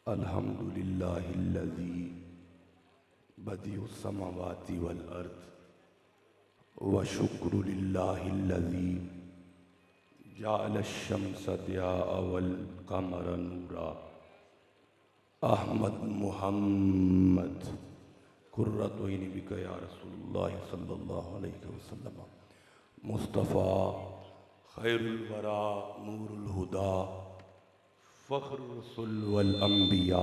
अल्हम्दुलिल्लाहिल्लज़ी बदिउस समावाति वल अर्द व शुक्रुलिल्लाहिल्लज़ी जअलश शम्स दियाअ वल क़मर नूरा। अहमद मुहम्मद कुर्रतु ऐनी बिका या रसूलुल्लाह सल्लल्लाहु अलैहि वसल्लम। मुस्तफ़ा खैरुल वरा नूरुल हुदा फ़ख्रुर रसूल वल अंबिया।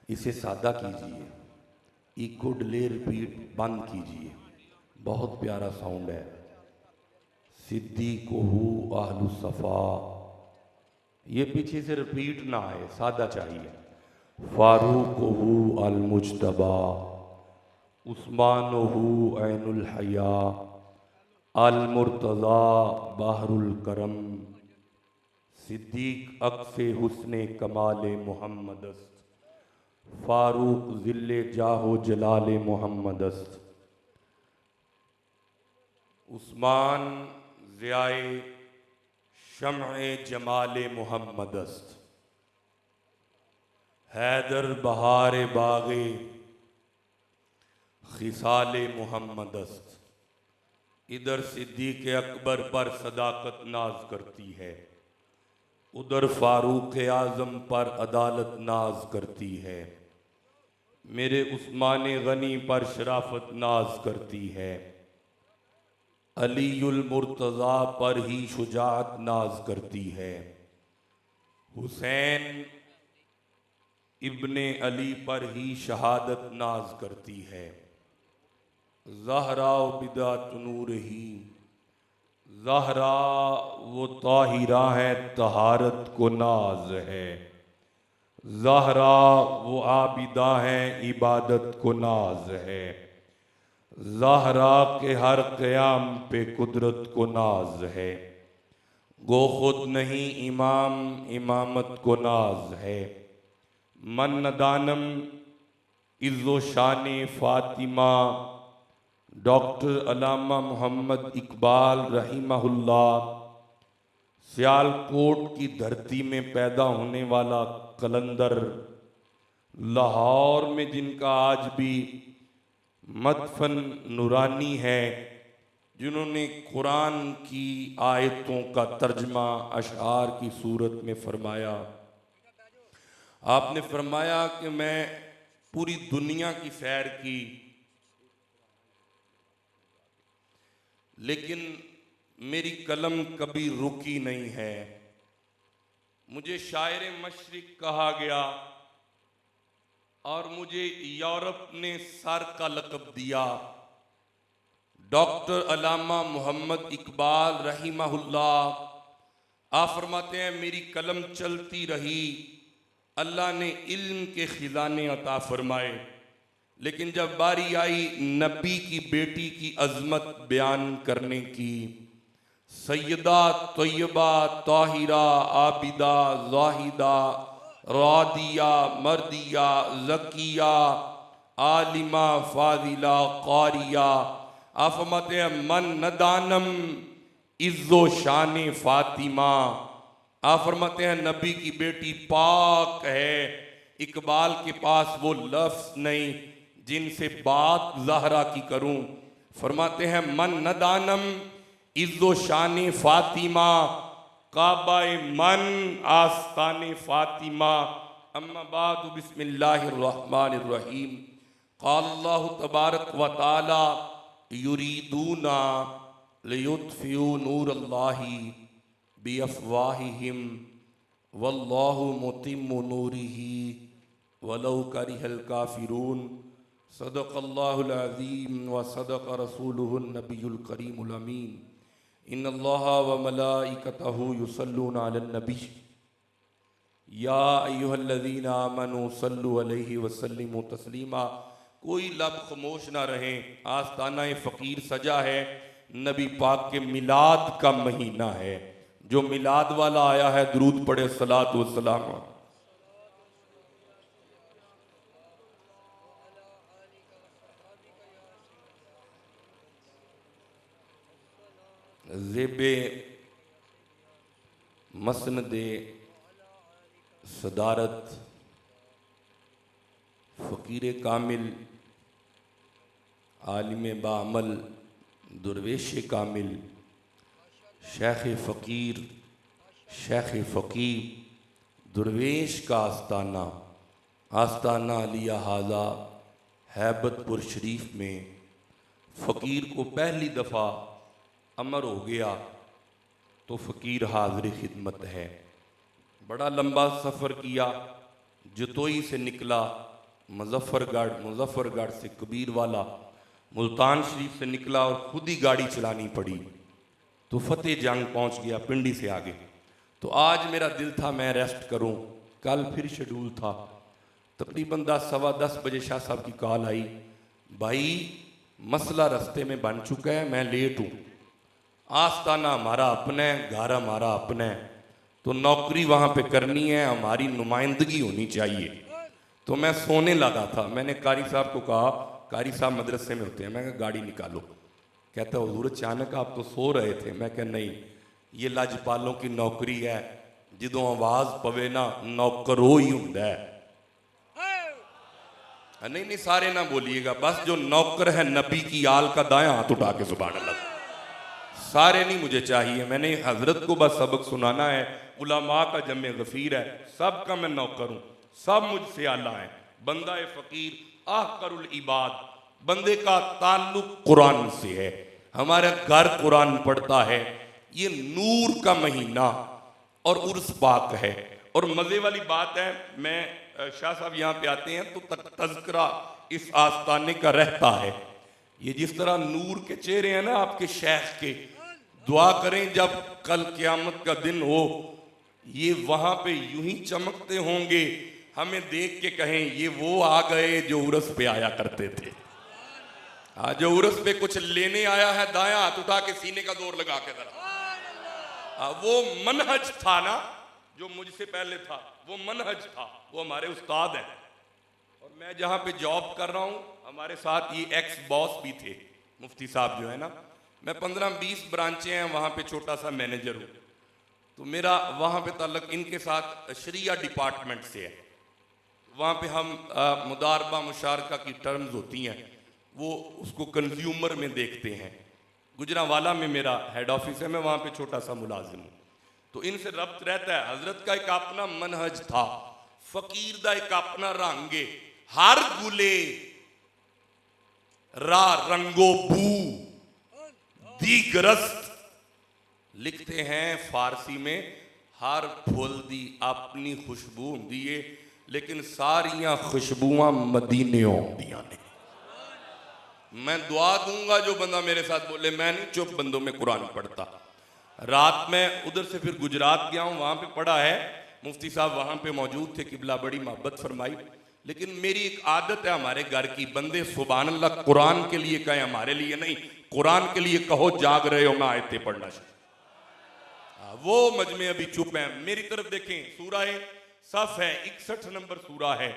इसे सादा कीजिए, इको डिले रिपीट बंद कीजिए। बहुत प्यारा साउंड है। सिद्दीक़ुहु अहलु सफ़ा, ये पीछे से रिपीट ना आए, सादा चाहिए। फारूक़ुहु अल मुज्तबा, उस्मानुहु ऐनुल हया, अल मुर्तज़ा बहरुल करम। सिद्दीक़ अक्से हुस्ने कमाले मोहम्मदस्त, फारूक ज़िल्ले जाहो जलाले मोहम्मदस्त। उस्मान ज़ियाए शम्अ जमाले मोहम्मदस्त, हैदर बहार बाग़े खिसाले मोहम्मदस्त। इधर सिद्दीक़ अकबर पर सदाकत नाज करती है, उधर फारूक आज़म पर अदालत नाज करती है। मेरे उस्मान गनी पर शराफत नाज करती है, अलीयुल मुर्तज़ा पर ही शुजाअत नाज करती है। हुसैन इब्ने अली पर ही शहादत नाज करती है। ज़हरा बिदात नूर ही, ज़हरा वो ताहिरा है तहारत को नाज है। ज़हरा वो आबिदा है इबादत को नाज है। ज़हरा के हर क़याम पे कुदरत को नाज है। गो खुद नहीं इमाम इमामत को नाज है। मन नदानम इज़्ज़ो शान फ़ातिमा, डॉक्टर अल्लामा मोहम्मद इकबाल रहीमहुल्लाह। सियालकोट की धरती में पैदा होने वाला कलंदर, लाहौर में जिनका आज भी मदफन नूरानी है, जिन्होंने कुरान की आयतों का तर्जमा अशआर की सूरत में फरमाया। आपने फरमाया कि मैं पूरी दुनिया की सैर की, लेकिन मेरी कलम कभी रुकी नहीं है। मुझे शायर मशरिक कहा गया और मुझे यूरोप ने सर का लक़ब दिया। डॉक्टर अल्लामा मोहम्मद इकबाल रहीमहुल्लाह आप फरमाते हैं, मेरी कलम चलती रही, अल्लाह ने इल्म के खिजाने अता फरमाए, लेकिन जब बारी आई नबी की बेटी की अजमत बयान करने की, सैयदा तैयबा ताहिरा आबिदा जाहिदा रादिया मर्दिया ज़किया आलिमा फाजिला कारिया। आप फरमाते हैं, मन नदानम इज़्ज़ो शान फ़ातिमा। आप फरमाते हैं, नबी की बेटी पाक है। इकबाल के पास वो लफ्ज़ नहीं जिनसे बात ज़हरा की करूं। फरमाते हैं, मन नदानम इज़्ज़ो शान फ़ातिमा, काबाए मन आस्ताने फ़ातिमा। अम्मा बाद बिस्मिल्लाहिर रहमानिर रहीम। क़ाल अल्लाहु तबारक व तआला युरीदूना लियुत्फ़िऊ नूरल्लाहि बिअफ़वाहिहिम वल्लाहु मुतिम्मु नूरिही वलौ करिहल काफ़िरून। सदक़ल्लाहुल अज़ीम व सदक़ रसूलुहुन नबियुल करीमुल अमीन। इन्नल्लाह व मलाइकतहु युसल्लूना अलन नबी या अय्युहल्लज़ीना आमनू सल्लु अलैहि व सल्लिमू तस्लीमा। कोई लब खामोश ना रहे, आस्ताना फ़कीर सजा है। नबी पाक के मिलाद का महीना है। जो मिलाद वाला आया है दुरूद पढ़े सलात व सलाम। ज़ेबे मसनदे सदारत फ़कीर कामिल, आलिम बामल, दुर्वेश कामिल, शेख फ़कीर, शेख फ़कीर, दुर्वेश का आस्ताना, आस्ताना अलिया हाजा हैबतपुर शरीफ में फ़कीर को पहली दफ़ा अमर हो गया तो फ़कीर हाज़िर खिदमत है। बड़ा लंबा सफ़र किया, जतोई से निकला मुजफ्फरगढ़, मुजफ्फरगढ़ से कबीरवाला, मुल्तान शरीफ से निकला और खुद ही गाड़ी चलानी पड़ी तो फतेह जंग पहुंच गया, पिंडी से आगे। तो आज मेरा दिल था मैं रेस्ट करूं, कल फिर शेड्यूल था। तकरीबन 10 सवा 10 बजे शाह साहब की कॉल आई, भाई मसला रास्ते में बन चुका है, मैं लेट हूँ, आस्ताना हमारा अपना है, घर हमारा अपना है, तो नौकरी वहाँ पे करनी है, हमारी नुमाइंदगी होनी चाहिए। तो मैं सोने लगा था, मैंने कारी साहब को कहा, कारी साहब मदरसे में होते हैं, मैं कहा गाड़ी निकालो। कहता हुजूर अचानक आप तो सो रहे थे। मैं कहा नहीं, ये लजपालों की नौकरी है, जिदों आवाज़ पवे ना नौकरो ही हुंदा है। नहीं नहीं सारे ना बोलिएगा, बस जो नौकर है नबी की आल का दायां हाथ उठा के सुभान अल्लाह। सारे नहीं मुझे चाहिए, मैंने हजरत को बस सबक सुनाना है, उलमा का जमे गफीर है, सब का मैं नौकर हूँ, सब मुझसे आला है। बंदा फ़कीर आहकरुल इबाद, बंदे का ताल्लुक कुरान से है, हमारा घर कुरान पढ़ता है। ये नूर का महीना और उर्स पाक है। और मज़े वाली बात है, मैं शाह साहब यहाँ पे आते हैं तो तज़किरा इस आस्ताने का रहता है। ये जिस तरह नूर के चेहरे हैं ना आपके शेख के, दुआ करें जब कल क़यामत का दिन हो, ये वहाँ पे यूं ही चमकते होंगे, हमें देख के कहें ये वो आ गए जो उर्स पे आया करते थे। हाँ, जो उर्स पे कुछ लेने आया है, दायां हाथ उठा के सीने का जोर लगा के जरा। वो मनहज था ना जो मुझसे पहले था, वो मनहज था, वो हमारे उस्ताद हैं। और मैं जहाँ पे जॉब कर रहा हूँ, हमारे साथ ये एक्स बॉस भी थे, मुफ्ती साहब जो है ना, मैं 15-20 ब्रांचें हैं वहाँ पे छोटा सा मैनेजर हूँ। तो मेरा वहाँ पे ताल्लुक इनके साथ शरिया डिपार्टमेंट से है। वहाँ पे हम मुदारबा मुशारका की टर्म्स होती हैं, वो उसको कंज्यूमर में देखते हैं। गुजरांवाला में मेरा हेड ऑफिस है, मैं वहाँ पे छोटा सा मुलाजिम हूँ, तो इनसे रब्त रहता है। हजरत का एक अपना मनहज था, फकीर का एक अपना रंगे, हर गुले रा रंगो बू दीगरस्त। लिखते हैं फारसी में, हर फुल दी अपनी खुशबू होंदी है, लेकिन सारियां खुशबुआं मदीने होंदियां ने। मैं दुआ दूंगा जो बंदा मेरे साथ बोले, मैं नहीं चुप बंदों में कुरान पढ़ता। रात में उधर से फिर गुजरात गया हूँ, वहाँ पे पढ़ा है, मुफ्ती साहब वहाँ पे मौजूद थे, किबला बड़ी मोहब्बत फरमाई। लेकिन मेरी एक आदत है हमारे घर की, बंदे सुभान अल्लाह कुरान के लिए कहें, हमारे लिए नहीं, कुरान के लिए कहो जाग रहे हो, मैं आयतें पढ़ना चाहिए। वो मजमे अभी चुप है। मेरी तरफ देखें, सूरह सफ है, 61 नंबर सूरा है,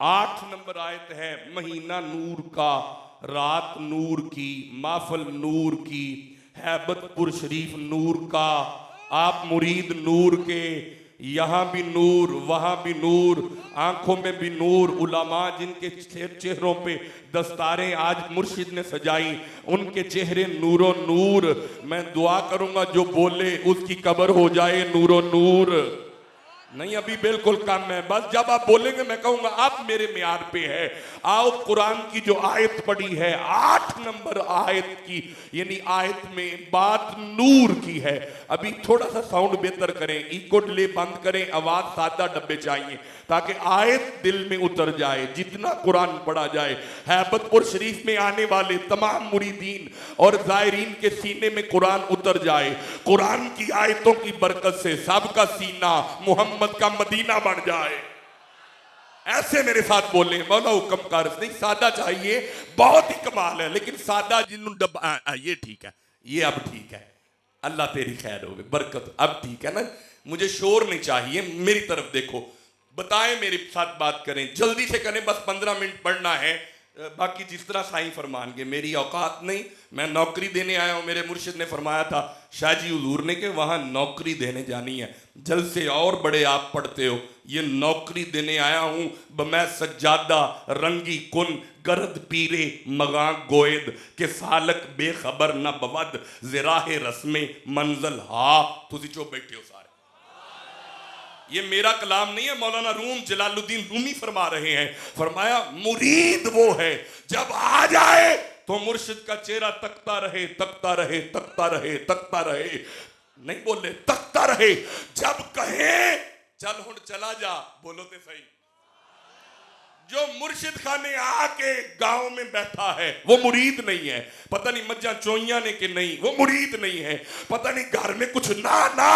8 नंबर आयत है, महीना नूर का, रात नूर की, माफल नूर की, हैबतपुर शरीफ नूर का, आप मुरीद नूर के, यहाँ भी नूर, वहाँ भी नूर, आंखों में भी नूर। उलमा जिनके चेहरों पे दस्तारें आज मुर्शिद ने सजाई, उनके चेहरे नूरो नूर। मैं दुआ करूंगा जो बोले उसकी कब्र हो जाए नूरो नूर। नहीं अभी बिल्कुल कम है, बस जब आप बोलेंगे मैं कहूंगा आप मेरे म्यार पे है। आओ कुरान की जो आयत पड़ी है 8 नंबर आयत की, यानी आयत में बात नूर की है। अभी थोड़ा सा साउंड बेहतर करें, इको डिले बंद करें, आवाज सादा डब्बे चाहिए ताकि आयत दिल में उतर जाए जितना कुरान पढ़ा जाए। हैबतपुर शरीफ में आने वाले तमाम मुरीदीन और जायरीन के सीने में कुरान उतर जाए। कुरान की आयतों की बरकत से सबका सीना मोहम्मद का मदीना बन जाए। ऐसे मेरे साथ बोले, मौला हुक्म कर, नहीं सादा चाहिए, बहुत ही कमाल है, लेकिन सादा ये ठीक है, ये अब ठीक है, अल्लाह तेरी खैर होगी, बरकत अब ठीक है ना। मुझे शोर नहीं चाहिए, मेरी तरफ देखो, बताएं, मेरे साथ बात करें, जल्दी से करें, बस 15 मिनट पढ़ना है। बाकी जिस तरह साईं फरमानगे, मेरी औकात नहीं। मैं नौकरी देने आया हूँ। मेरे मुर्शिद ने फरमाया था शाह जी हुजूर ने कि वहाँ नौकरी देने जानी है। जल से और बड़े आप पढ़ते हो, ये नौकरी देने आया हूँ। मैं सज्जादा रंगी कुन गरद पीरे मगा गोयद के सालक बेखबर न बवद ज़राहे रस्मे मंजल हा। तुसी चुप बैठे हो सारे, ये मेरा कलाम नहीं है, मौलाना रूम जलालुद्दीन रूमी फरमा रहे हैं। फरमाया मुरीद वो है जब आ जाए तो मुर्शिद का चेहरा तकता रहे, तकता रहे, तकता रहे, तकता रहे। नहीं बोले, तकता रहे। जब कहे चल हुण चला जा, बोलो तो सही। जो मुर्शिद खाने आके गांव में बैठा है वो मुरीद नहीं है। पता नहीं मज्जा चोइया ने कि नहीं, वो मुरीद नहीं है। पता नहीं घर में कुछ ना ना,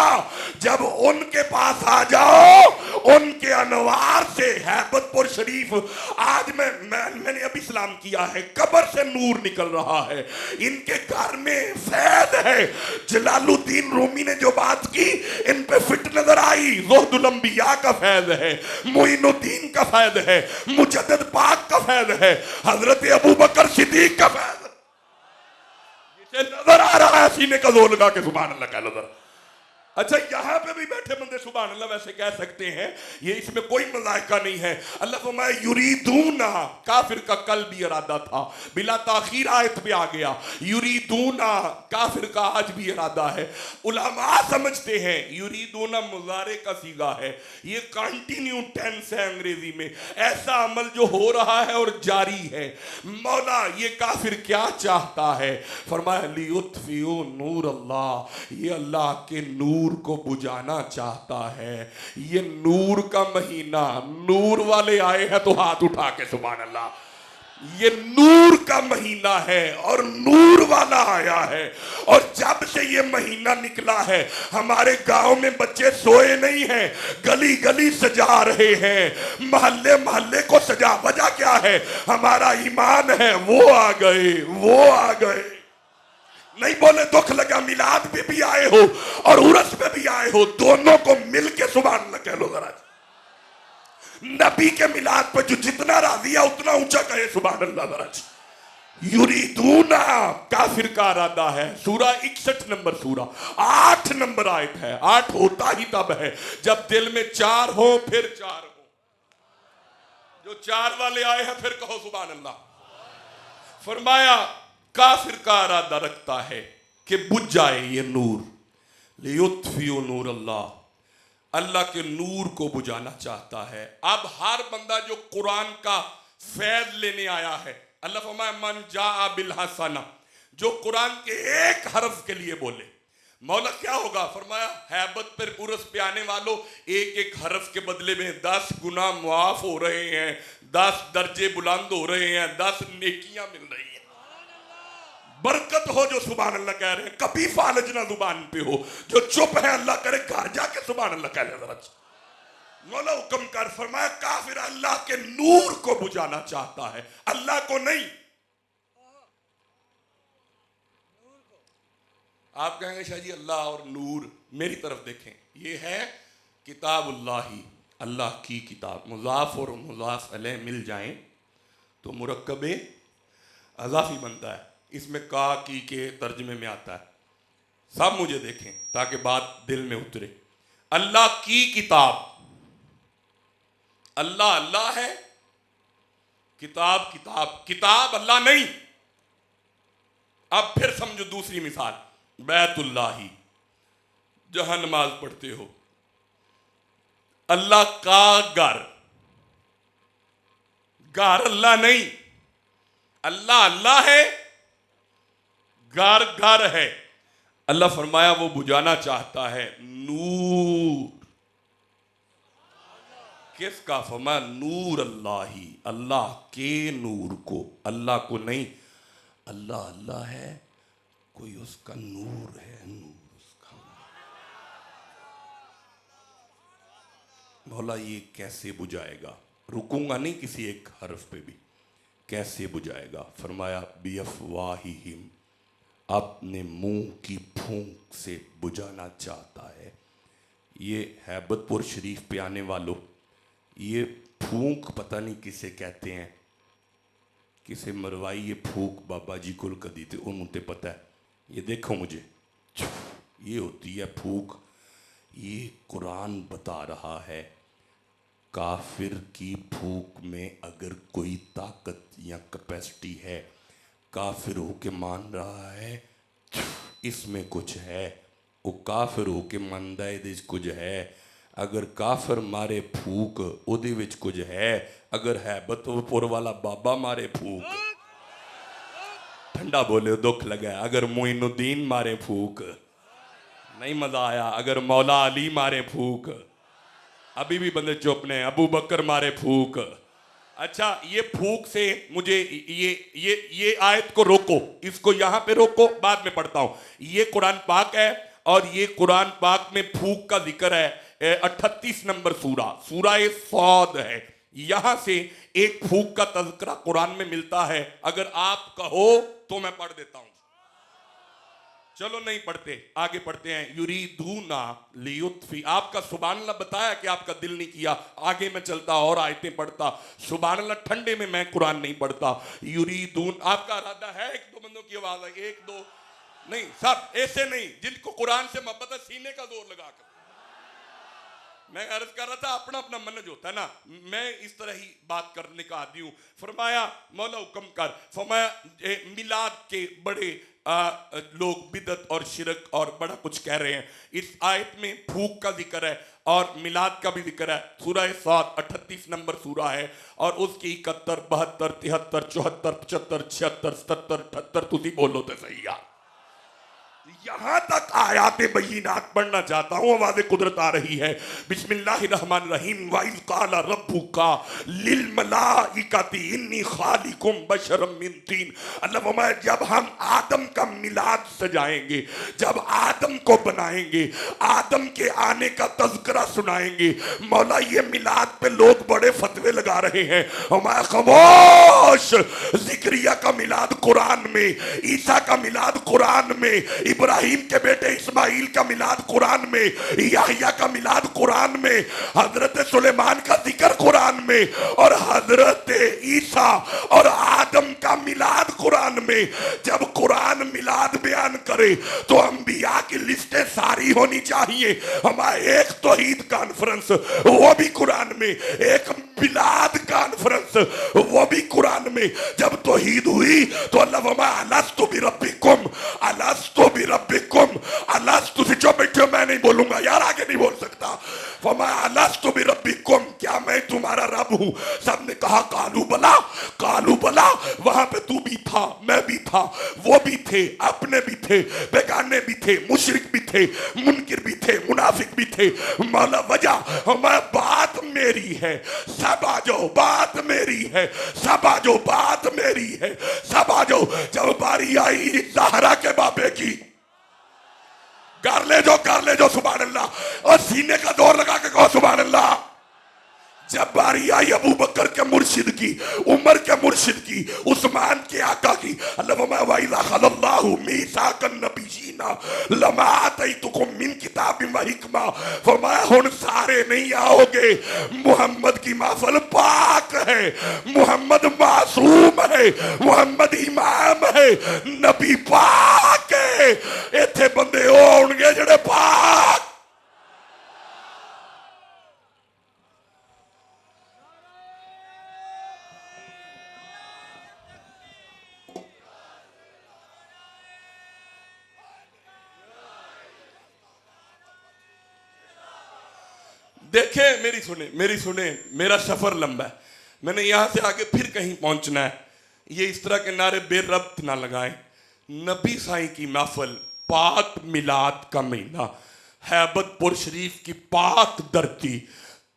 जब उनके पास आ जाओ, उनके अनवार से हैबतपुर शरीफ, आज मैंने अभी सलाम किया है, कब्र से नूर निकल रहा है। इनके घर में फैद है। जलालुद्दीन रूमी ने जो बात की इन पे फिट नजर आई। ज़ुहदुल अंबिया का फैद है, मोइनुद्दीन का फैद है, मुजद्दिद पाक का फैद है, हजरत अबू बकर सिद्दीक का फैद। जिसे नजर आ रहा है सीने का जोर लगा के सुभान अल्लाह कह लो जरा। अच्छा, यहां पे भी बैठे बंदे सुभान अल्लाह वैसे कह सकते हैं, ये इसमें कोई मज़ाइका नहीं है। अल्लाह फरमाए युरीदूना, काफिर का कल भी इरादा था, बिला ताखीर आयत पे आ गया। युरीदूना काफिर का आज भी इरादा है। उलमा समझते हैं युरीदूना मुजारे का सीगा है, ये कंटिन्यू टेंस है अंग्रेजी में, ऐसा अमल जो हो रहा है और जारी है। मौला ये काफिर क्या चाहता है? फरमाया लियुत्फिउ नूर अल्लाह, ये अल्लाह के नूर को बुझाना चाहता है। ये नूर का महीना, नूर वाले आए हैं तो हाथ उठा के सुभान अल्लाह। ये नूर का महीना है और नूर वाला आया है। और जब से ये महीना निकला है हमारे गांव में बच्चे सोए नहीं हैं, गली गली सजा रहे हैं, मोहल्ले मोहल्ले को सजा। वजह क्या है? हमारा ईमान है। वो आ गए, वो आ गए। नहीं बोले दुख लगा, मिलाद पे भी आए हो और उर्स पे भी आए हो, दोनों को मिलके सुभान अल्लाह कह लो जरा। नबी के मिलाद पे जो जितना राजी है उतना ऊंचा कहे सुभान अल्लाह जरा। युरीदूना काफिर का इरादा है। सूरा 61 नंबर सूरा, 8 नंबर आयत है। 8 होता ही तब है जब दिल में 4 हो, फिर 4 हो। जो 4 वाले आए हैं फिर कहो सुभान अल्लाह। फरमाया काफिर का इरादा रखता है कि बुझ जाए ये नूर। लियुत्फिउ नूर अल्लाह, अल्लाह के नूर को बुझाना चाहता है। अब हर बंदा जो कुरान का फैज लेने आया है, अल्लाह फरमाया मन जा बिल हसना, जो कुरान के एक हर्फ के लिए बोले, मौला क्या होगा? फरमाया हैबत पर उर्स पे आने वालों, एक एक हर्फ के बदले में 10 गुना मुआफ हो रहे हैं, 10 दर्जे बुलंद हो रहे हैं, 10 नेकियां मिल रही हैं। बरकत हो जो सुभान अल्लाह कह रहे हैं, कभी फालज ना जुबान पे हो। जो चुप है अल्लाह करे घर जाके सुभान अल्लाह कह ले। मौला हुक्म कर, फरमाया काफिर अल्लाह के नूर को बुझाना चाहता है, अल्लाह को नहीं। आप कहेंगे शाह जी अल्लाह और नूर, मेरी तरफ देखें, ये है किताबुल्लाही, अल्लाह की किताब। मुज़ाफ और मुज़ाफ अलैह मिल जाएं तो मुरक्कबे अज़ाफ़ी बनता है। इसमें का की के तर्जमे में आता है। सब मुझे देखें ताकि बात दिल में उतरे। अल्लाह की किताब, अल्लाह अल्लाह है, किताब किताब, किताब अल्लाह नहीं। अब फिर समझो दूसरी मिसाल, बैतुल्लाही, जहां नमाज पढ़ते हो, अल्लाह का घर, घर अल्लाह नहीं। अल्लाह अल्लाह है, घर घर है। अल्लाह फरमाया वो बुझाना चाहता है नूर। किसका? फरमाया नूर अल्लाह ही, अल्लाह के नूर को, अल्लाह को नहीं। अल्लाह अल्लाह है, कोई उसका नूर है, नूर उसका। मौला ये कैसे बुझाएगा? रुकूंगा नहीं किसी एक हर्फ पे भी, कैसे बुझाएगा? फरमाया बिअफ़वाहिहिम, अपने मुंह की फूंक से बुझाना चाहता है। ये हैबतपुर शरीफ पे आने वालों, ये फूंक पता नहीं किसे कहते हैं। किसे मरवाई ये फूक बाबा जी कुल कदी थे उन्होंने पता है। ये देखो मुझे, ये होती है फूक। ये कुरान बता रहा है काफिर की फूक में अगर कोई ताकत या कैपेसिटी है, काफिर होके मान रहा है इसमें कुछ है, वो काफिर होके मानदा है कुछ है। अगर काफिर मारे फूक उहदे विच कुछ है, अगर है बतपुर वाला बाबा मारे फूक, ठंडा बोले दुख लगा। अगर मोइनुद्दीन मारे फूक नहीं मजा आया, अगर मौला अली मारे फूक, अभी भी बंदे चुप ने, अबू बकर मारे फूक। अच्छा ये फूक से मुझे ये आयत को रोको, इसको यहां पे रोको, बाद में पढ़ता हूं। ये कुरान पाक है और ये कुरान पाक में फूक का जिक्र है 38 नंबर सूरा सौद है। यहां से एक फूक का तज़किरा कुरान में मिलता है। अगर आप कहो तो मैं पढ़ देता हूं। चलो नहीं पढ़ते, आगे पढ़ते हैं। युरीदूना लियुत्फी, आपका सुभान अल्लाह बताया कि आपका दिल नहीं किया, आगे मैं चलता और आयतें पढ़ता। सुभान अल्लाह ठंडे में मैं कुरान नहीं पढ़ता। युरीदून, आपका इरादा है एक दो बंदों की आवाज है, एक दो नहीं, सब ऐसे नहीं जिनको कुरान से मोहब्बत है, सीने का जोर लगाकर। मैं अर्ज कर रहा था अपना अपना मनज होता है ना, मैं इस तरह ही बात करने का आदी हूं। फरमाया मौला हुक्म कर, फरमाया मिलाद के बड़े लोग बिदत और शिरक और बड़ा कुछ कह रहे हैं। इस आयत में फूक का जिक्र है और मिलाद का भी जिक्र है। सूरा सात 38 नंबर सूरा है और उसकी 71, 72, 73, 74, 75, 76, 77, 78 तुसी बोलो तो सही यार। यहां तक आयाते बय्यिनात पढ़ना चाहता हूं, आवाज़े कुदरत आ रही है। बिस्मिल्लाहिर्रहमानिर्रहीम, वाइज़ क़ाला रब्बुका लिल मलाइकति इन्नी खालिकुम बशरम मिन तीन। अल्लाह फरमाए जब हम आदम का मिलाद सजाएंगे, जब आदम को बनाएंगे, आदम के आने का तज़किरा सुनाएंगे। मौला ये मिलाद पे लोग बड़े फतवे लगा रहे हैं, हमारा खामोश। ज़िक्रिया का मिलाद कुरान में, ईसा का मिलाद कुरान में, इब्राहिम के बेटे इस्माइल का मिलाद कुरान में, याहिया का मिलाद कुरान में, हजरत सुलेमान का जिक्र कुरान में, और हजरत ईसा और आदम का मिलाद कुरान में। जब कुरान मिलाद बयान करे तो अंबिया की लिस्टें सारी होनी चाहिए। हमारे एक तौहीद कॉन्फ्रेंस वो भी कुरान में, एक मिलाद कॉन्फ्रेंस वो भी कुरान में। जब तौहीद हुई तो अल्लाह फरमाया अलस्तु बिरब्बिकुम, अलस्तु बिरब्बिकुम, अलस्तु से जो बैठे मैं नहीं बोलूंगा यार, आगे नहीं बोल सकता। फरमाया अलस्तु बिरब्बिकुम, क्या मैं तुम्हारा रब हूं? सबने कहा कालू बला, कालू बला। वहां पे तू भी था, मैं भी था, वो भी थे, अपने भी थे, बेगाने भी थे, मुशरिक भी थे, मुनकिर भी थे, मुनाफिक भी थे। मौला वजह हमारा बात मेरी है, सब आ जाओ, बात मेरी है, सब आ जाओ, बात मेरी है, सब आ जाओ। जब बारी आई ज़हरा के बाबे की, कर ले जो सुभान अल्लाह, और सीने का जोर लगा के कहो सुभान अल्लाह। जब बारी आई अबू बकर के मुर्शिद की, उमर के मुर्शिद की, उस्मान के आका की, अल्लाह वाइला खल्लाहु मीसाकन नबियीना लमा आतैतुकुम मिन किताबिन व हिकमा। फरमाया हुन सारे नहीं आओगे, मुहम्मद की महफिल पाक है, मुहम्मद मासूम है, मुहम्मद इमाम है, नबी पाक है। इत्थे बंदे होणगे जेड़े पाक। देखे मेरी सुने, मेरा सफर लंबा है, मैंने यहां से आगे फिर कहीं पहुंचना है। ये इस तरह के नारे बेरब्त ना लगाएं। नबी साईं की महफिल, पाक मिलाद का महीना, हैबतपुर शरीफ की पाक धरती,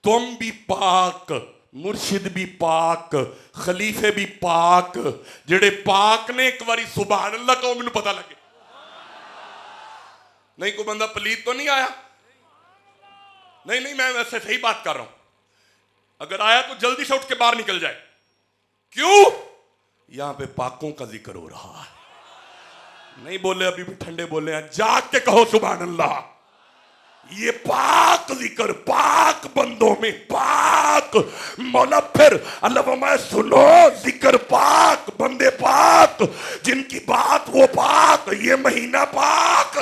तुम भी पाक, मुर्शिद भी पाक, खलीफे भी पाक, जेड़े पाक ने एक बारी सुभान अल्लाह कहो मैनू पता लगे। नहीं कोई बंदा पलीत तो नहीं आया? नहीं मैं वैसे सही बात कर रहा हूं। अगर आया तो जल्दी से उठ के बाहर निकल जाए। क्यों? यहां पे पाकों का जिक्र हो रहा है। नहीं बोले, अभी भी ठंडे बोले हैं, जाग के कहो सुभान अल्लाह। ये पाक जिक्र, पाक बंदों में पाक मौला। फिर अल्लाह फरमाए सुनो जिक्र पाक, बंदे पाक, जिनकी बात वो पाक, ये महीना पाक।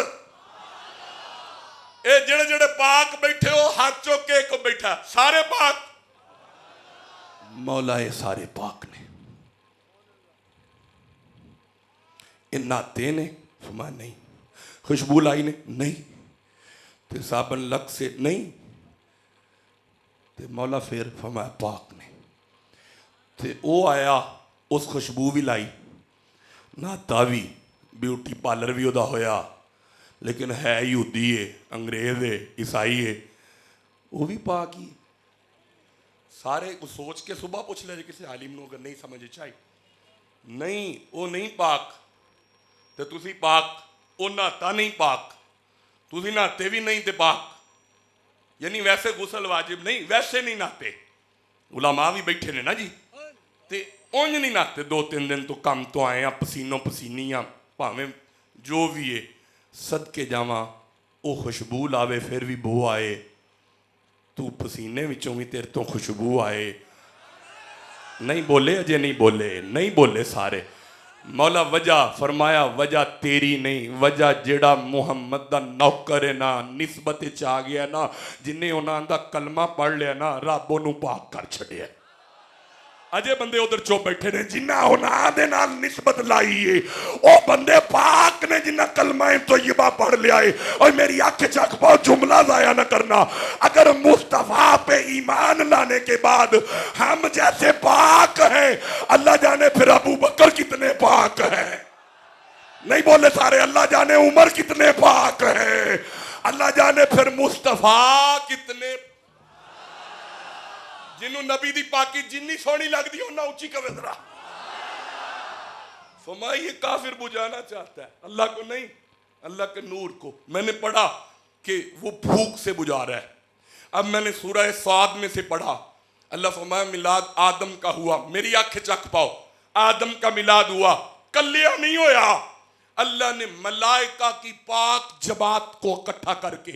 ए जेड़े जेड़े पाक बैठे हो हाथ चौक के को बैठा, सारे पाक। मौला ये सारे पाक ने। इन नाते ने फरमाया नहीं, खुशबू लाई ने नहीं, ते साबन लक से नहीं, ते मौला फिर फरमाया पाक ने। ते वो आया उस खुशबू भी लाई, नाता भी, ब्यूटी पार्लर भी उदा होया, लेकिन है यहूदी है, अंग्रेज है, ईसाई है, वो भी पाक ही। सारे को सोच के सुबह पूछ ले किसी आलिम को, अगर नहीं समझ चाहिए नहीं वो नहीं पाक, तो तुसी पाक, वो नहाता नहीं पाक, तुसी नहाते भी नहीं ते पाक। यानी वैसे गुसल वाजिब नहीं, वैसे नहीं नहाते, उलामा भी बैठे ने ना जी, ते उंज नहीं नहाते। 2-3 दिन तो कम तो आए हैं, पसीनों पसीनी आ, भावें जो भी है, सदके जावा वो खुशबू लावे फिर भी बो आए, तू पसीने विचों भी तेरे तो खुशबू आए। नहीं बोले, अजय नहीं बोले, नहीं बोले सारे। मौला वजह फरमाया, वजह तेरी नहीं, वजह जेड़ा मुहम्मद दा नौकर है ना, निस्बत च आ गया ना, जिन्हें उन्होंने दा कलमा पढ़ लिया ना, रब ओनू पाक कर छड़िया। अजे बंदे उधर चुप बैठे ने, जिन्ना उन्होंने नाल निस्बत लाई है वो बंदे पाक ने, जिन्ना कलमा तैयबा पढ़ लिया है। और मेरी आंखें चख पाओ, जुमला जाया ना करना, अगर मुस्तफा पे ईमान लाने के बाद हम जैसे पाक हैं, अल्लाह जाने फिर अबू बकर कितने पाक हैं। नहीं बोले सारे, अल्लाह जाने उमर कितने पाक हैं, अल्लाह जाने फिर मुस्तफा कितने। जिन्हों नबी दी पाकी जिन्नी सोहनी लगती है उन्ना उच्ची कवे जरा। फरमाया ये काफिर बुझाना चाहता है, अल्लाह को नहीं, अल्लाह के नूर को। मैंने पढ़ा कि वो भूख से बुझा रहा है। अब मैंने सूरह साद में से पढ़ा, अल्लाह फरमाया मिलाद आदम का हुआ, मेरी आंखें चख पाओ, आदम का मिलाद हुआ, कलिया नहीं होया। अल्लाह ने मलाइका की पाक जमात को इकट्ठा करके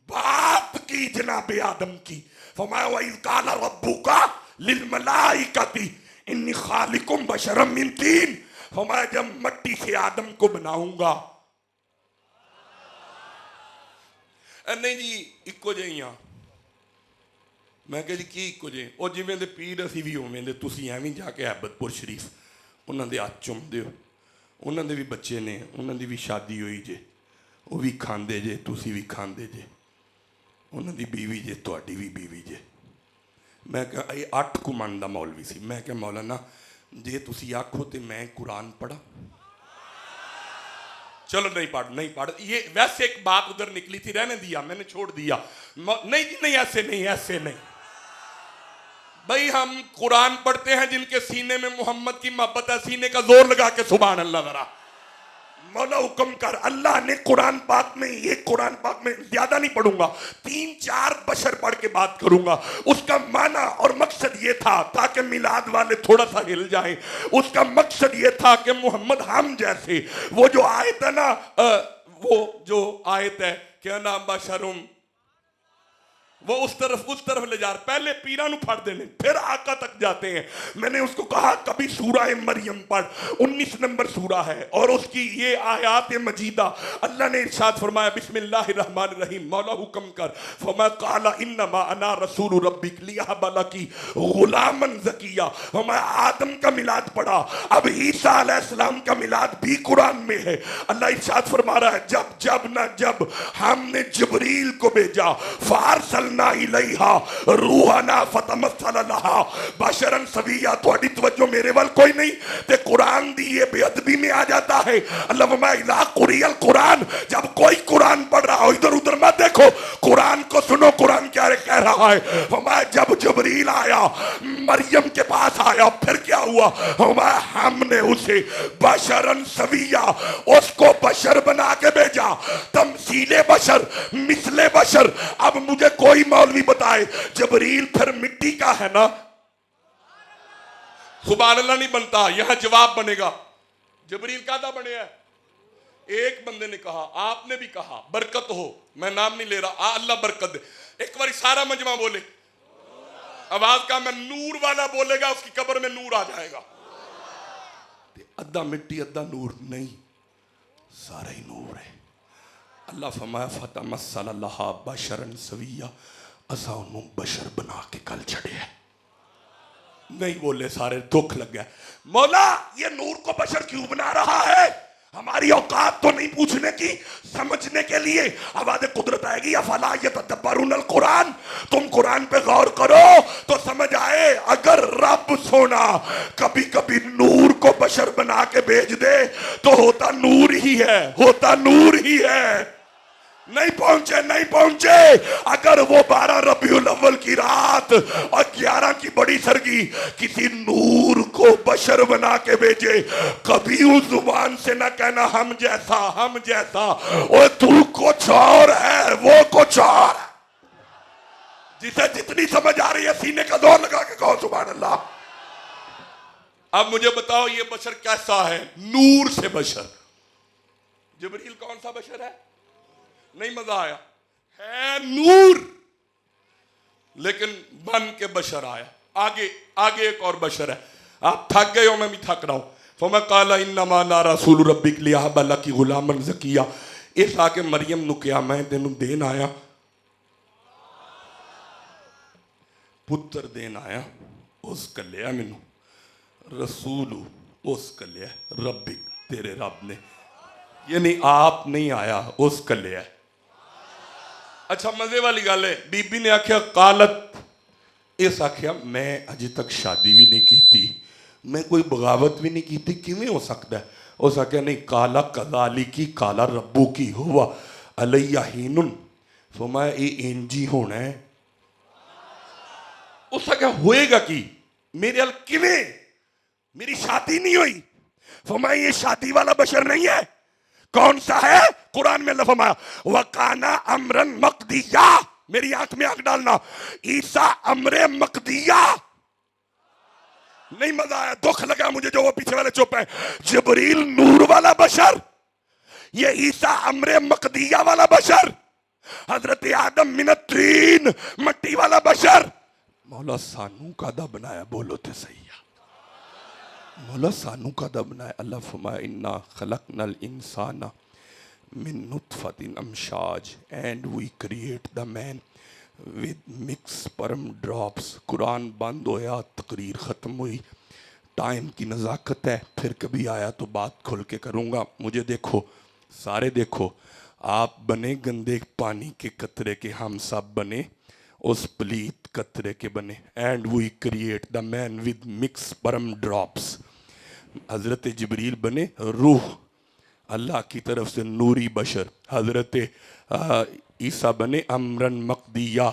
बात की जनाबे आदम की। फरमाया वइज़ क़ाला रब्बुका लिल मलाइकति इन्नी खालिकुम बशरम मिन तीन। फरमाया जब मट्टी से आदम को बनाऊंगा, नहीं जी इको जिहा। मैं कहा जी की इको जे, और जिमें दे पीर असी भी उवें दे, तुसीं एवें जाके हैबतपुर शरीफ उन्होंने दे हत्थ चुमदे हो, उन्होंने भी बच्चे ने, उन्होंने भी शादी हुई जे, वो भी खांदे जे, तुसीं भी खांदे जे, उन्होंने बीवी जे, तुहाडी भी बीवी जे। मैं कहा ये 8 को मन का मौलवी सी। मैं क्या मौलाना जे तुसी आखो तो मैं कुरान पढ़ा, चलो नहीं पढ़, नहीं पढ़। ये वैसे एक बात उधर निकली थी, रहने दिया, मैंने छोड़ दिया। नहीं जी नहीं, ऐसे नहीं, ऐसे नहीं भाई, हम कुरान पढ़ते हैं जिनके सीने में मोहम्मद की मोहब्बत है, सीने का जोर लगा के सुभान अल्लाह जरा। मौला हुक्म कर, अल्लाह ने कुरान पाक में, ये कुरान पाक में ज्यादा नहीं पढ़ूंगा, 3-4 बशर पढ़ के बात करूंगा। उसका माना और मकसद ये था ताकि मिलाद वाले थोड़ा सा हिल जाएं। उसका मकसद ये था कि मोहम्मद हम जैसे, वो जो आयत है ना, वो जो आयत है क्या नाम बशरुम, वो उस तरफ ले जा रहे, पहले पीरा नु फड़ देने फिर आका तक जाते हैं। मैंने उसको कहा कभी सूरह मरियम पढ़, 19 नंबर सूरा है, और उसकी ये आयात मजीदा अल्लाह ने इरशाद फरमाया बिस्मिल्लाहिर्रहमानिर्रहीम। मौला हुक्म कर, फरमा काला इन्नमा अना रसूल रब्बिक लियहब लकी गुलामन ज़किया। फरमा आदम का मिलाद पढ़ा, अब ईसा अलैहिस्सलाम का मिलाद भी कुरान में है। अल्लाह इरशाद फरमा रहा है जब हमने जिब्रील को भेजा, फारसल रूहाना फतमस्सल लहा बशरन सविया। थोड़ी तवज्जो मेरे वाल कोई नहीं, ते कुरान दी ये बेअदबी में आ जाता है। अल्लाह फरमाया इज़ा कुरियल कुरान, जब कोई कुरान पढ़ रहा हो इधर उधर मत देखो, कुरान को सुनो, कुरान क्या कह रहा है। फरमाया जब जिब्रील आया, मरियम के पास आया, फिर क्या हुआ, फरमाया हमने उसे बशरन सविया, उसको बशर बना के भेजा, तमसीले बशर, मिसले बशर। अब मुझे कोई मौलवी बताए जिब्रील फिर मिट्टी का है ना? सुभान अल्लाह नहीं बनता, यहां जवाब बनेगा। जिब्रील कादा बने है? एक बंदे ने कहा, आपने भी कहा बरकत हो, मैं नाम नहीं ले रहा, अल्लाह बरकत दे। एक बार सारा मजमा बोले, आवाज का मैं नूर वाला बोलेगा उसकी कब्र में नूर आ जाएगा। अद्धा मिट्टी अद्धा नूर नहीं, सारा ही नूर है। अल्लाह फरमाया फतमस्सलल्लाह बशरन सविया, असा उन्होंने बशर बना के कल छड़े है। नहीं बोले सारे, दुख लग गया। मौला ये नूर को बशर क्यों बना रहा है? हमारी औकात तो नहीं पूछने की, समझने के लिए। आवाज़ कुदरत आएगी, अफला यतदब्बरुनल कुरान, तुम कुरान पे गौर करो तो समझ आए। अगर रब सोना कभी कभी नूर को बशर बना के भेज दे तो होता नूर ही है, होता नूर ही है। नहीं पहुंचे, नहीं पहुंचे। अगर वो 12 रबीउल अव्वल की रात और 11 की बड़ी सरगी किसी नूर को बशर बना के भेजे, कभी उस जुबान से ना कहना हम जैसा, हम जैसा। और तू कुछ और है, वो कुछ और है। जिसे जितनी समझ आ रही है सीने का जोर लगा के कहो सुभान अल्लाह। अब मुझे बताओ ये बशर कैसा है? नूर से बशर। जिब्रील कौन सा बशर है? नहीं मजा आया, है नूर, लेकिन बन के बशर आया। आगे आगे एक और बशर है। आप थक गए हो, मैं भी थक रहा हूं। फमा काला इन्नमा ना रसूल रब्बिक लियहब लकी गुलामन ज़किया। इस आके मरियम नु क्या मैं तेनू देन आया, पुत्र देन आया, उस कलिया मैनू रसूल, उस कलिया रब्बिक, तेरे रब ने, यानी आप नहीं आया, उस कलिया। अच्छा मजे वाली गल है, बीबी ने आख्या कालत, इस आख्या मैं अजे तक शादी भी नहीं की, मैं कोई बगावत भी नहीं की, किवें हो सकता है? उस आख्या नहीं, काला कदाली की काला रब्बू की हुआ अलैया हीनुन, फरमाया ये इंजी होना है। उस आख्या होएगा कि मेरे अल किवें, मेरी शादी नहीं हुई। फरमाया ये शादी वाला बशर नहीं है। कौन सा है? कुरान में फरमाया वकाना अमरन मकदिया, मेरी आंख में आंख डालना, ईसा अमरे मकदिया। नहीं मजा आया, दुख लगा मुझे जो वो पीछे वाले चुप है। जिब्रील नूर वाला बशर, ये ईसा अमरे मकदिया वाला बशर, हजरत आदम मिनत्तीन मट्टी वाला बशर। मौला सानू कादा बनाया, बोलो तो सही है। मौला सानू कादा बनाया? अल्लाह फरमाया इन्ना खलकनल इंसाना मिन नुतफतिन अमशाज and we create the man with mix sperm drops. Quran बंद होया, तकरीर ख़त्म हुई। टाइम की नज़ाकत है, फिर कभी आया तो बात खुल के करूँगा। मुझे देखो, सारे देखो, आप बने गंदे पानी के कतरे के, हम सब बने उस पलीत कतरे के बने। And we create the man with mix sperm drops. हज़रत जिब्रील बने रूह, अल्लाह की तरफ से नूरी बशर। हज़रत ईसा बने अमरन मकदिया।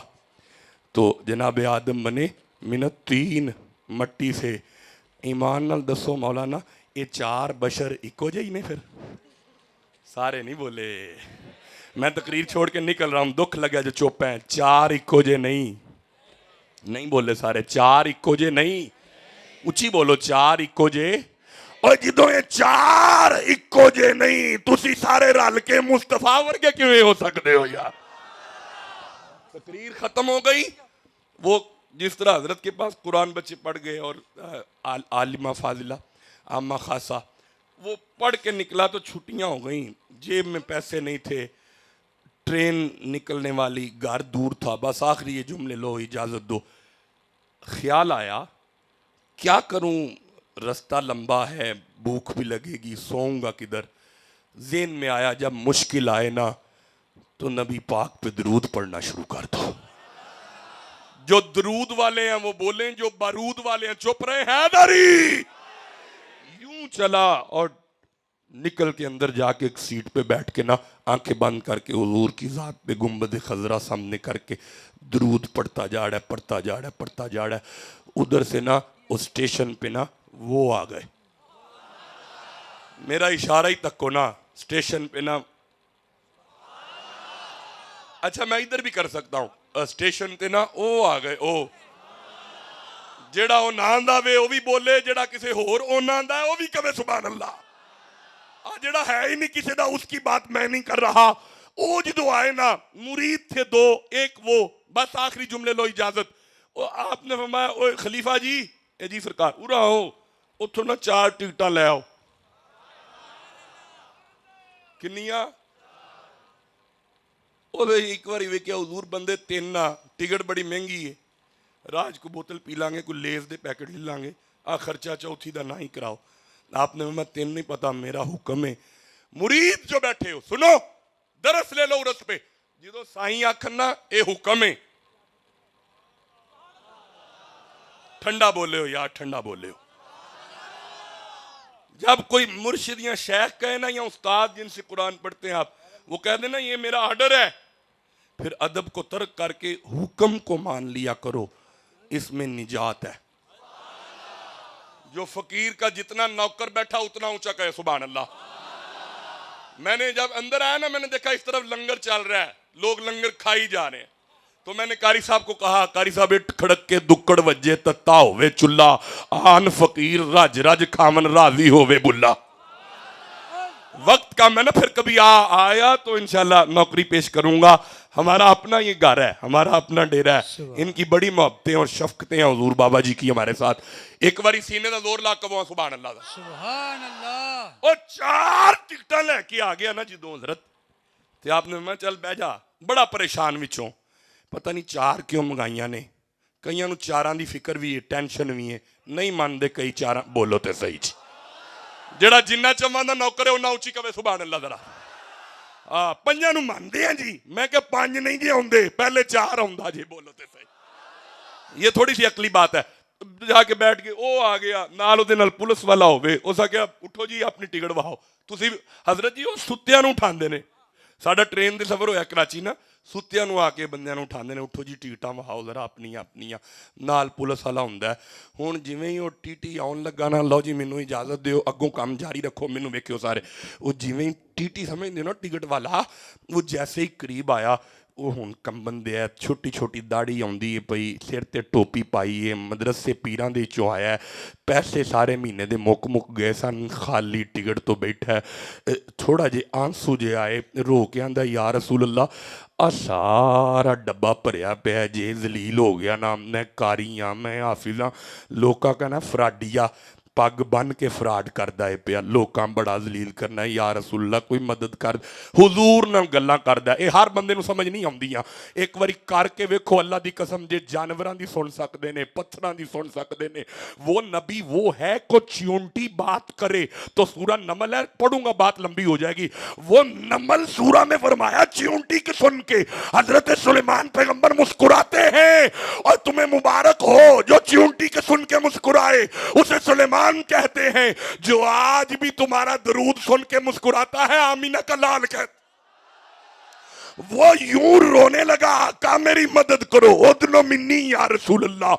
तो जनाब आदम बने मिनत्तीन, मट्टी से। ईमान नाल दसो मौलाना, ये 4 बशर इको जे ही ने? फिर सारे नहीं बोले, मैं तकरीर छोड़ के निकल रहा हूँ, दुख लगा जो चुप है। 4 इको जे नहीं, नहीं बोले सारे, 4 इको जे नहीं। उची बोलो, 4 इको जे। और जिदों ये 4 इको जे नहीं, तुसी सारे रल के मुस्तफा वर्गे किवें हो सकते हो यार? तकरीर खत्म हो गई। वो जिस तरह हजरत के पास कुरान बच्चे पढ़ गए और आलिमा फाजिला आमा खासा, वो पढ़ के निकला तो छुट्टियां हो गई, जेब में पैसे नहीं थे, ट्रेन निकलने वाली, घर दूर था, बस आखिरी ये जुमले, लो इजाज़त दो। ख्याल आया क्या करूं, रास्ता लंबा है, भूख भी लगेगी, सोऊंगा किधर? ज़हन में आया जब मुश्किल आए ना तो नबी पाक पे दरूद पढ़ना शुरू कर दो। जो दरूद वाले हैं वो बोलें, जो बारूद वाले हैं चुप रहे। हैदरी यूं चला और निकल के अंदर जाके एक सीट पे बैठ के ना, आंखें बंद करके हुजूर की ज़ात पे गुंबद खजरा सामने करके दरूद पढ़ता जा रहा है, पढ़ता जा रहा है, पढ़ता जा रहा है। उधर से ना उस स्टेशन पे ना वो आ गए, मेरा इशारा ही तक को ना, स्टेशन पे ना। अच्छा मैं इधर भी कर सकता हूँ, स्टेशन पे ना ओ आ गए। ओ जेड़ा ओ ना आंदा वे ओ भी बोले, जेड़ा किसी होर ओ ना आंदा है ओ भी कहे सुभान अल्लाह। आ जेड़ा है ही नहीं किसी दा, उसकी बात मैं नहीं कर रहा। वो जो आए ना मुरीद थे दो, एक वो, बस आखिरी जुमले लो इजाजत। आपने फरमाया ओए खलीफा जी, ए जी सरकार उरा हो, उथों ना 4 टिकटां ले आओ। किन्नियां? एक बार वेख्या हुजूर बंदे 3 आ, टिकट बड़ी महंगी है, राज को बोतल पी लांगे, कोई लेस दे पैकेट ले लांगे, आ खर्चा चौथी का ना ही कराओ। आपने मैं 3 नहीं पता, मेरा हुक्म है। मुरीद जो बैठे हो सुनो, दरस ले लो उरस पे, जो साई आखन ना ये हुक्म है। ठंडा बोले हो यार, ठंडा बोले हो। जब कोई मुर्शिद या शेख कहे ना, या उस्ताद जिनसे कुरान पढ़ते हैं आप, वो कह देना ये मेरा ऑर्डर है, फिर अदब को तर्क करके हुक्म को मान लिया करो, इसमें निजात है। जो फकीर का जितना नौकर बैठा उतना ऊंचा कहे सुभान अल्लाह। मैंने जब अंदर आया ना, मैंने देखा इस तरफ लंगर चल रहा है, लोग लंगर खाई जा रहे हैं, तो मैंने कारी साहब को कहा, कारी साहब इट खड़क के दुक्कड़ वज्जे तत्ता होवे चुल्ला, आन फकीर रज रज खामन राजी होवे बुल्ला। वक्त का मैं ना फिर कभी आया तो इंशाल्लाह नौकरी पेश करूंगा। हमारा अपना ये घर है, हमारा अपना डेरा है, इनकी बड़ी मोहब्बतें और शफकतें हैं हुजूर बाबा जी की हमारे साथ। एक बारी सीने का जोर ला कबो सुभान अल्लाह दा, सुभान अल्लाह। और 4 टिकटां लेके आ गया ना जदों हजरत, ते आपने मैं चल बह जा, बड़ा परेशान विचों, पता नहीं 4 क्यों मंगाइयां ने, कईयां नूं 4 दी फिक्र भी है, टेंशन भी है, नहीं मानते कई 4 बोलो तो सही जी। जेड़ा जिन्ना चवां दा नौकर है उन्ना उची कवे सुभान अल्लाह जरा। 5 नूं मानते हैं जी, मैं क्या 5 नहीं जे आउंदे, पहले 4 आउंदा जी, बोलो ते सही। ये थोड़ी सी अकली बात है। जाके बैठ के वो आ गया नाल, उहदे नाल पुलिस वाला होवे, उस आख्या उठो जी अपनी टिकट वहाओ। तुसी हजरत जी वो सुत्तियां नूं उठांदे ने, साडा ट्रेन दे सफर होया कराची ना, सुत्तियां नूं आके बंदियां नूं उठांदे ने, उठो जी टिकटां वहाओ जरा अपनियां अपनियां, नाल पुलिस वाला हुंदा है। हुण जिवें ही वो टीटी आउण लगा ना, लो जी मैनूं इजाजत दिओ, अग्गों काम जारी रखो, मैनूं वेखिओ सारे। वो जिवें ही टीटी समझदे हो ना टिकट वाला, वो जैसे ही करीब आया, वो हुण कंबन दे है, छोटी छोटी दाड़ी आउंदी है पई, सिर ते टोपी पाई है, मदरसे पीरां दे चों आया है, पैसे सारे महीने दे मुक गए सन, खाली टिकट तो बैठा है, थोड़ा जे आंसू जे आए, रो के आंदा या रसूल अल्लाह, आ सारा डब्बा भरिया पिया जे जलील हो गया ना, मैं कारी हाँ, मैं हाफिज हाँ, लोका कहना फ्राडिया, पग बन के फ्राड करदा है पिया, लोकां बड़ा जलील करना है, या रसूलल्लाह कोई मदद कर। हुजूर नाल गल्लां करदा है, हर बंदे नूं समझ नहीं आउंदियां, एक बारी करके वेखो, अल्लाह दी कसम जे जानवरां दी सुन सकदे ने, पत्थरां दी सुन सकदे ने, वो नबी वो है को च्यूंटी बात करे तो सूरा नमल है, पढ़ूंगा बात लंबी हो जाएगी, वो नमल सूरा में फरमाया च्यूंटी के सुन के हजरत सुलेमान पैगंबर मुस्कुराते हैं, और तुम्हें मुबारक हो जो च्यूंटी के सुन के मुस्कुराए, उसे सुलेमान कहते हैं जो आज भी तुम्हारा दरूद सुन के मुस्कुराता है, आमीना का लाल कहते। वो यूं रोने लगा, आका मेरी मदद करो, ओदनो मिन्नी या रसूल अल्लाह,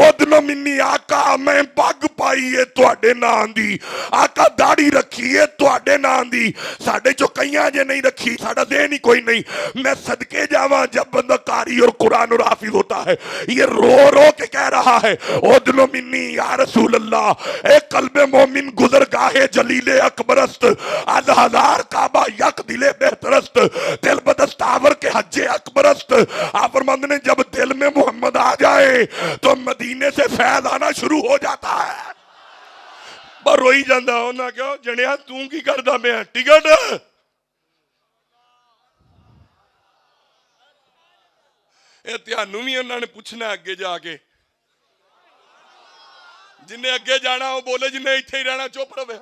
ओदनो मिन्नी आका, मैं पग पाई है तुहाडे नां दी, आका दाढ़ी रखी है तुहाडे नां दी, साडे चो कईयां जे नहीं रखी, साडा देन ही कोई नहीं, मैं सदके जावां। जब बंदा कारी और कुरान और हाफिज होता है, ये रो रो के कह रहा है ओदनो मिन्नी या रसूल अल्लाह, ए कल्बे मोमिन गुजर गाहे जलीले अकबरस्त, अज हजार काबा यक दिले बेहतरस्त, दिल बदस्त आवर के हज्जे अकबरस्त। आप फरमाते ने जब दिल में मोहम्मद आ जाए तो मदीने से फैज आना शुरू हो जाता है। पर रोई जाता उन्हें, क्यों जनिया तू की करदा मैं टिकट, ये त्यानू भी उन्होंने पूछना अगे जाके, जिन्हें अगे जाना वो बोले, जिन्हें इत्थे ही रहना चुप रहे,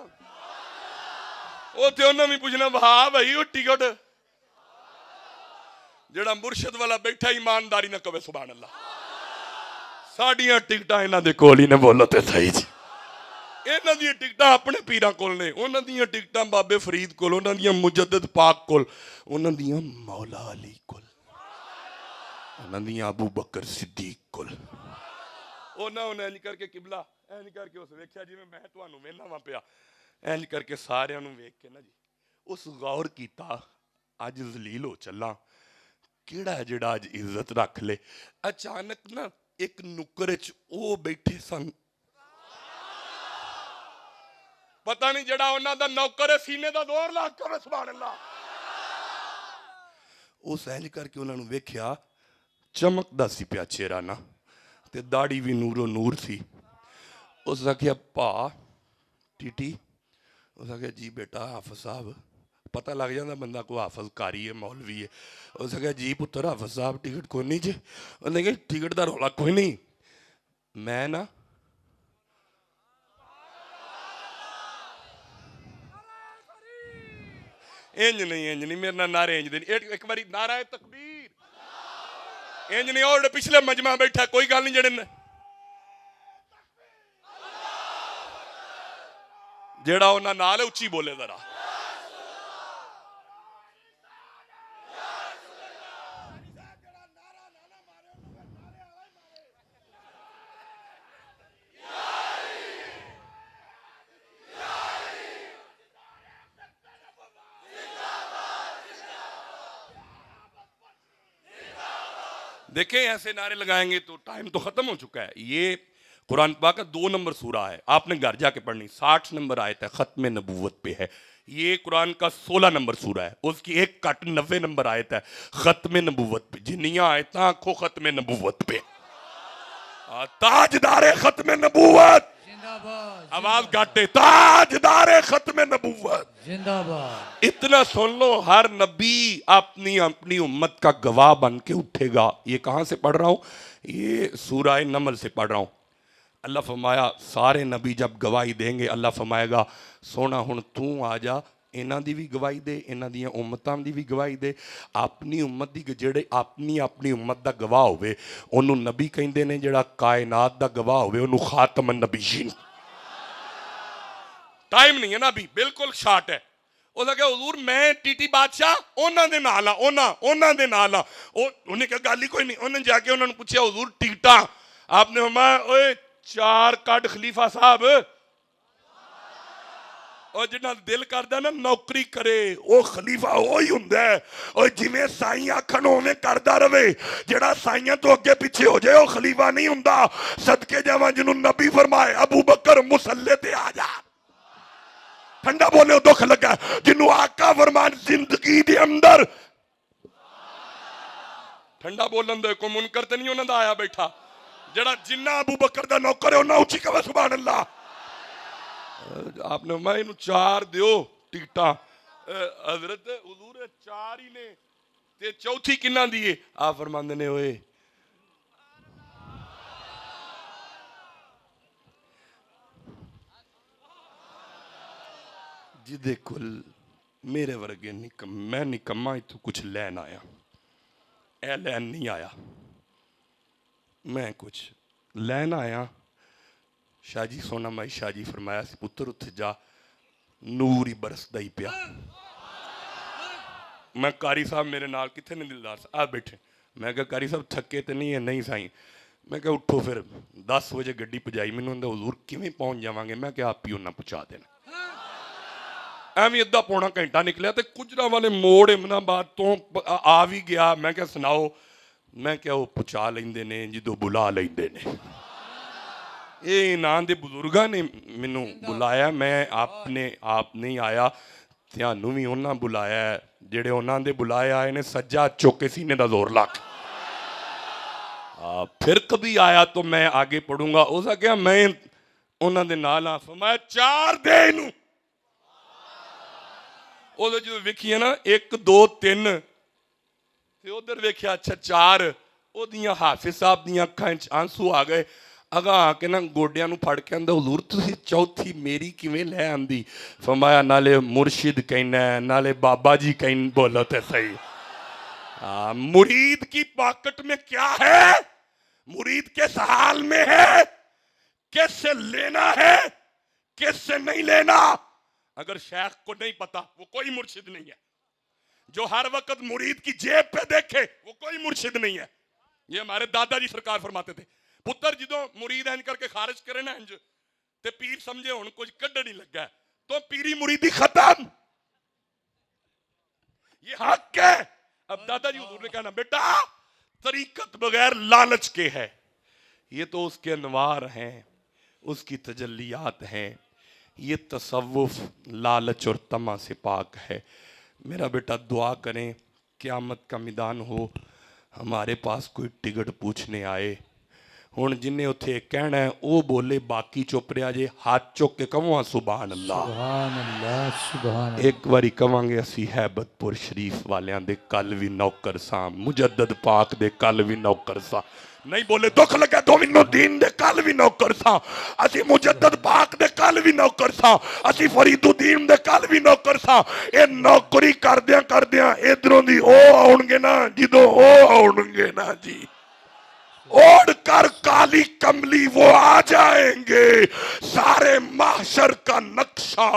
उन्हें भी पूछना वाह भाई वो टिकट, जेड़ा मुर्शद वाला बैठा ईमानदारी ना कवे सुभान अल्लाह। साडियां टिकटां इन्हां दे कोल ही ने, बोलो ते सही जी। इन्हां दी टिकटां अपने पीरां कोल ने, उन्हां दी टिकटां बाबे फरीद कोल, उन्हां दी मुजद्दिद पाक कोल, उन्हां दी मौला अली कोल, उन्हां दी अबू बकर सिद्दीक कोल। उन्हें इंज करके किबला इंज करके उस वेख्या जिवें मैं तुहानूं वेखना वा पिया, इंज करके सारियां नूं वेख के ना जी उस गौर कीता, अज जलील हो चला, केड़ा है जेड़ा अज इज्जत रख ले। अचानक ना एक नुक्कर च ओ बैठे सन, पता नहीं जड़ा उन्हां दा नौकर है सीने दा जोर ला के सुभान अल्लाह। उस इंज करके उन्होंने वेख्या चमकदा सी पिया चेहरा ना ते दाढ़ी भी नूरो नूर सी। उस आख्या भा टीटी, उस आख्या जी बेटा हाफिज साहब, पता लग जाता बंदा को हाफिज कारी है मौलवी है। उस आख्या जी पुत्र हाफिज साहब टिकट कोई नहीं जे। उन्हें कहा टिकट का रौला कोई नहीं, मैं ना इंज नहीं मेरे ना नारे इंज दे। एक बारी नारा है तकबीर, इंज नहीं और पिछले मजमा बैठा कोई गल नहीं जड़े जेड़ा उन्हां नाल है उच्ची बोले जरा। देखें ऐसे नारे लगाएंगे तो टाइम तो खत्म हो चुका है। ये कुरान पाक का 2 नंबर सूरा है, आपने घर जाके पढ़नी। 60 नंबर आयत है, खत्म नबूवत पे है। ये कुरान का 16 नंबर सूरा है, उसकी एक कट 90 नंबर आयत है खत्म नबूवत पे। जिन्नियां आयत आखो खत्म नबूवत पे, ताजदारे खत्म नबूवत, आवाज घाटे, ताजदारे खत्म नबूवत जिंदाबाद। इतना सुन लो, हर नबी अपनी अपनी उम्मत का गवाह बन के उठेगा। ये कहां से पढ़ रहा हूं? ये सूरह नमल से पढ़ रहा हूं। अल्लाह फरमाया सारे नबी जब गवाही देंगे, अल्लाह फरमाएगा सोना हुण तू आ जा, इन्हां दी भी गवाही दे, इन्हां दी उम्मतां दी भी गवाही दे। अपनी उम्मत दी जेड़े अपनी अपनी उम्मत दा गवाह होवे ओनू नबी कहंदे ने, जेड़ा कायनात दा गवाह होवे ओनू खातम नबीयीन। टाइम नहीं है ना अभी, बिल्कुल शार्ट है। उसने कहा हुजूर मैं टीटी बादशाह उन्हां दे नाल आ, उन्हां दे नाल आ। उन्हें कहा गल ही कोई नहीं। उन्हें जाके उन्होंने पूछा हुजूर टिकटा, आपने फरमाया ओए 4 कट खलीफा साहब, और जिन्ना दिल करदा ना नौकरी करे वो खलीफा वही हुंदा है। और जिवें साईं आखण उवें करदा रवे, जेड़ा साईयां तो अगे पीछे हो जाए वो खलीफा नहीं हुंदा। सदके जावां जिन्नू नबी फरमाए अबू बकर मुसल्ले ते आ जा, ठंडा बोले दुख लगा। जिन्नू आका फरमान जिंदगी दे अंदर ठंडा बोलन दे कोई मुनकर ते नहीं उन्हां दा आया बैठा। जेड़ा जिन्ना अबू बकर दा नौकर है उन्ना उची कहे सुभान अल्लाह। आपने मैं इनू 4 दियो टिकटा, हजरत हुजूर 4 ही ने ते चौथी किन्ना दी है? आप फरमांदे ने ओए जिदे कुल मेरे वर्गे मैं निकम्मा इतों कुछ लैन आया, ए लैन नहीं आया, मैं कुछ लैन आया। शाह जी सोना माई शाह जी फरमाया सी पुत्र उत्थे जा, नूर ही बरसदा ही पिया। मैं कारी साहब मेरे नाल किथे ने दिलदार आ बैठे, मैं कहा कारी साहब थके तो नहीं है? नहीं साईं। मैं कहा उठो फिर 10 बजे गड्डी पजाई। मैनू कहंदा हुजूर किवें पहुंच जावांगे? मैं कहा आप ही उन्ना पहुंचा देना। एवं अद्धा पौना घंटा निकलिया तो गुजरा वाले मोड़ इमनाबाद तो आ भी गया। मैं क्या सुनाओ? मैं क्या वो पहुंचा लेंदे ने जो बुला लेंदे ने। ये नाम दे बुजुर्गां ने मैनू बुलाया, मैं अपने आप नहीं आया। त्यानू भी उन्हां बुलाया जेड़े उन्हां दे बुलाए आए ने, सज्जा चुक के सीने दा जोर ला के। फिर कभी आया तो मैं आगे पढ़ूंगा। उसने कहा मैं उन्हां दे नाल आ। फरमाया 4 दे इनू। उधर जो वेखिए ना 1 2 3 ते उधर वेख्या अच्छा 4। ओदियां हाफिज साहब दियां अखां च आंसू आ गए। अगा आके ना गोडियां नू फड़ के आंदा हुजूर तुसीं चौथी मेरी किवें लै आंदी? फरमाया नाले मुर्शिद कहना है नाले बाबा जी कहन, बोलो तो सही। मुरीद की पॉकेट में क्या है, मुरीद किस हाल में है, किससे लेना है किससे नहीं लेना, अगर शेख को नहीं पता वो कोई मुर्शिद नहीं है। जो हर वक्त मुरीद की जेब पे देखे वो कोई मुर्शिद नहीं है। ये हमारे दादाजी सरकार फरमाते थे, पुत्र जो मुरीद इंज करके खारिज करे ना इंज ते पीर समझे हुण कुछ कढ़ नहीं लगा तो पीरी मुरीदी खत्म। ये हक है। अब दादाजी हुजूर ने कहना बेटा तरीकत बगैर लालच के है, ये तो उसके अनवार हैं, उसकी तजल्लियात हैं। ये तसव्वुफ लालच और तमा से पाक है। मेरा बेटा दुआ करें, क़यामत का मैदान हो, हमारे पास कोई टिकट पूछने आए, हुण जिन्हें उत्थे कहना है वो बोले, बाकी चुप रहा जे। हाथ चुक के कहो सुभान अल्लाह, सुभान अल्लाह, सुभान अल्लाह। एक बारी कवांगे असी हैबतपुर शरीफ वालियां दे कल भी नौकर सां, मुजद्दद पाक दे कल भी नौकर सां। नहीं बोले दुख लगे गोविंदुद्दीन दे कल भी नौकर सां, असी मुजद्दद पाक दे कल भी नौकर सां, असी फरीदुद्दीन दे कल भी नौकर सां। ए नौकरी करदियां करदियां इधरों दी ओ आउणगे ना, जिदों ओ आउणगे ना जी, ओढ़ कर काली कमली वो आ जाएंगे, सारे महशर का नक्शा